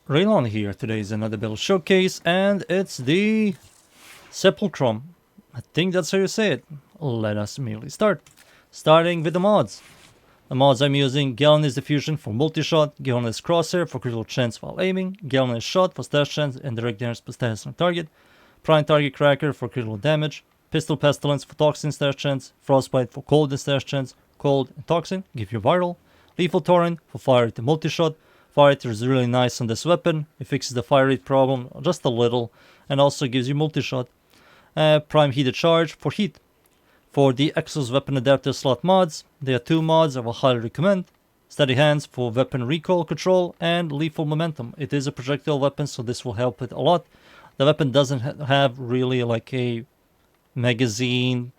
Rainollon here. Today is another build showcase, and it's the Sepulcrum. I think that's how you say it. Let us immediately start. Starting with the mods. The mods I'm using: Galvanized Diffusion for multi-shot, Galvanized Crosshair for critical chance while aiming, Galvanized Shot for stash chance and direct damage per status on target, Prime Target Cracker for critical damage, Pistol Pestilence for toxin stash chance, Frostbite for cold and stash chance, cold and toxin give you viral, Lethal Torrent for fire rate and multi-shot. Fire rate is really nice on this weapon. It fixes the fire rate problem just a little and also gives you multi-shot. Prime Heated Charge for heat. For the Exos Weapon Adapter slot mods, there are two mods I will highly recommend. Steady Hands for weapon recoil control and Lethal Momentum. It is a projectile weapon, so this will help it a lot. The weapon doesn't have really like a magazine,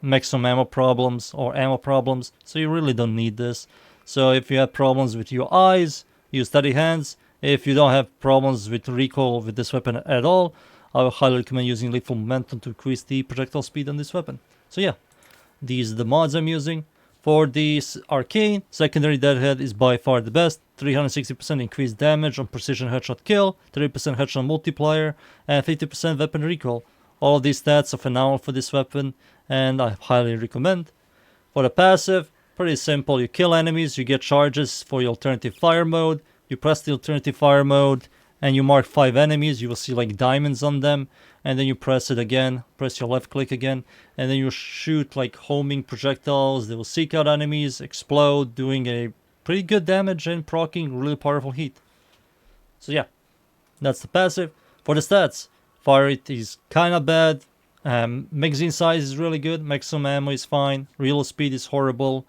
maximum ammo problems or ammo problems, so you really don't need this. So if you have problems with your eyes, use Steady Hands. If you don't have problems with recoil with this weapon at all, I would highly recommend using Lethal Momentum to increase the projectile speed on this weapon. So yeah, these are the mods I'm using. For this Arcane, Secondary Deadhead is by far the best. 360% increased damage on precision headshot kill, 30% headshot multiplier, and 50% weapon recoil. All of these stats are phenomenal for this weapon, and I highly recommend. For the passive, pretty simple. You kill enemies, you get charges for your alternative fire mode. You press the alternative fire mode and you mark 5 enemies. You will see like diamonds on them. And then you press it again, press your left click again. And then you shoot like homing projectiles. They will seek out enemies, explode, doing a pretty good damage and proccing really powerful heat. So yeah, that's the passive. For the stats, fire rate is kind of bad. Magazine size is really good. Maximum ammo is fine. Reload speed is horrible.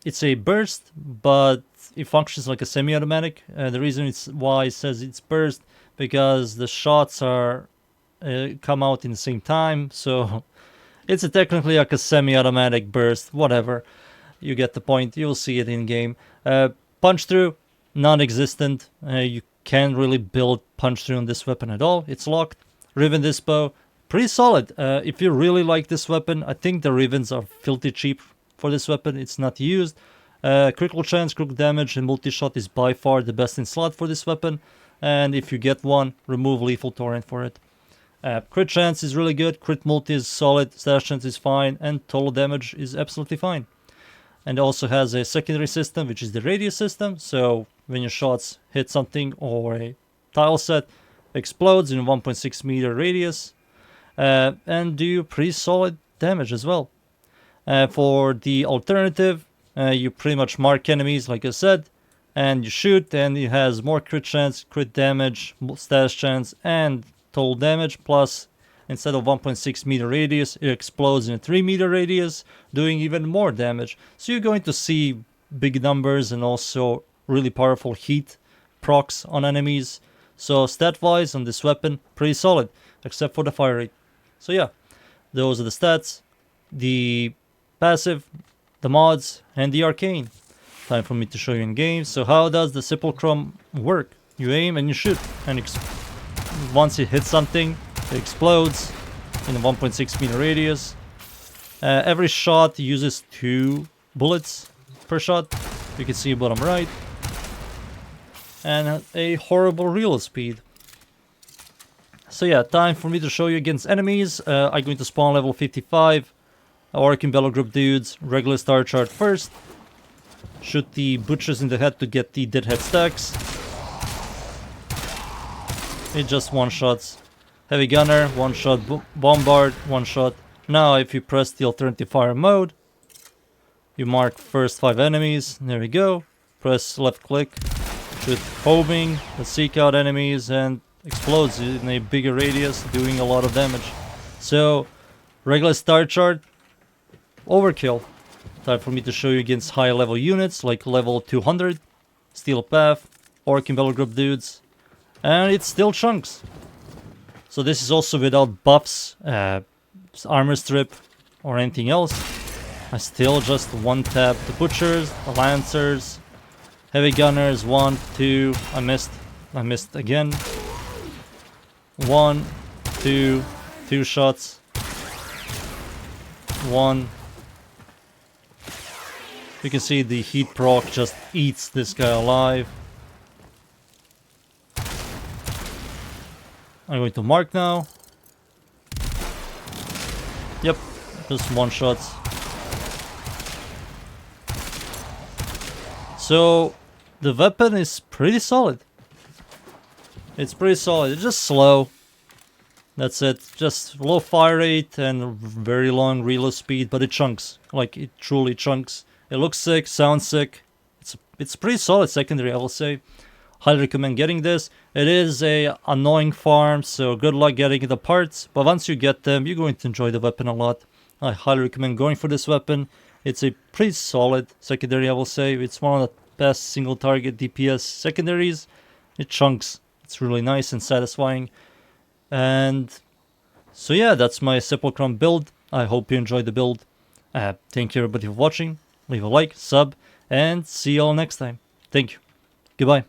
It's a burst, but it functions like a semi-automatic. The reason it's why it says it's burst because the shots are come out in the same time, so it's technically like a semi-automatic burst. Whatever, you get the point. You'll see it in game. Punch through, non-existent. You can't really build punch through on this weapon at all. It's locked. Riven Dispo, pretty solid. If you really like this weapon, I think the Rivens are filthy cheap for this weapon. It's not used. Critical chance, critical damage, and multi-shot is by far the best in slot for this weapon. And if you get one, remove Lethal Torrent for it. Crit chance is really good. Crit multi is solid. Stash chance is fine. And total damage is absolutely fine. And it also has a secondary system, which is the radius system. So when your shots hit something or a tile set, explodes in a 1.6 meter radius. And do pretty solid damage as well. For the alternative, you pretty much mark enemies, like I said, and you shoot, and it has more crit chance, crit damage, stash chance, and total damage. Plus, instead of 1.6 meter radius, it explodes in a 3 meter radius, doing even more damage. So you're going to see big numbers and also really powerful heat procs on enemies. So stat-wise on this weapon, pretty solid, except for the fire rate. So yeah, those are the stats. The passive, the mods, and the arcane. Time for me to show you in game. So how does the Sepulcrum work? You aim and you shoot, and once it hits something, it explodes in a 1.6 meter radius. Every shot uses 2 bullets per shot. You can see bottom right. And a horrible reload speed. So yeah, time for me to show you against enemies. I'm going to spawn level 55. Orc Bellow Group dudes, regular star chart first. Shoot the butchers in the head to get the deadhead stacks. It just one-shots. Heavy gunner, one-shot bombard, one-shot. Now if you press the alternative fire mode, you mark first 5 enemies. There we go. Press left click. Shoot homing, seek out enemies, and explodes in a bigger radius, doing a lot of damage. So, regular star chart, overkill. Time for me to show you against high level units like level 200, Steel Path, Orc and Bellow Group dudes, and it's still chunks. So this is also without buffs, armor strip, or anything else. I still just one-tap the butchers, the lancers, heavy gunners, 1, 2, I missed again. 1, 2, 2 shots. 1. You can see the heat proc just eats this guy alive. I'm going to mark now. Yep, just one shots. So the weapon is pretty solid. It's pretty solid. It's just slow. That's it. Just low fire rate and very long reload speed, but it chunks. Like, it truly chunks. It looks sick, sounds sick. It's pretty solid secondary, I will say. Highly recommend getting this. It is a annoying farm, so good luck getting the parts. But once you get them, you're going to enjoy the weapon a lot. I highly recommend going for this weapon. It's a pretty solid secondary, I will say. It's one of the best single target DPS secondaries. It chunks. It's really nice and satisfying. And so yeah, that's my Sepulcrum build. I hope you enjoyed the build. Thank you everybody for watching. Leave a like, sub, and see you all next time. Thank you. Goodbye.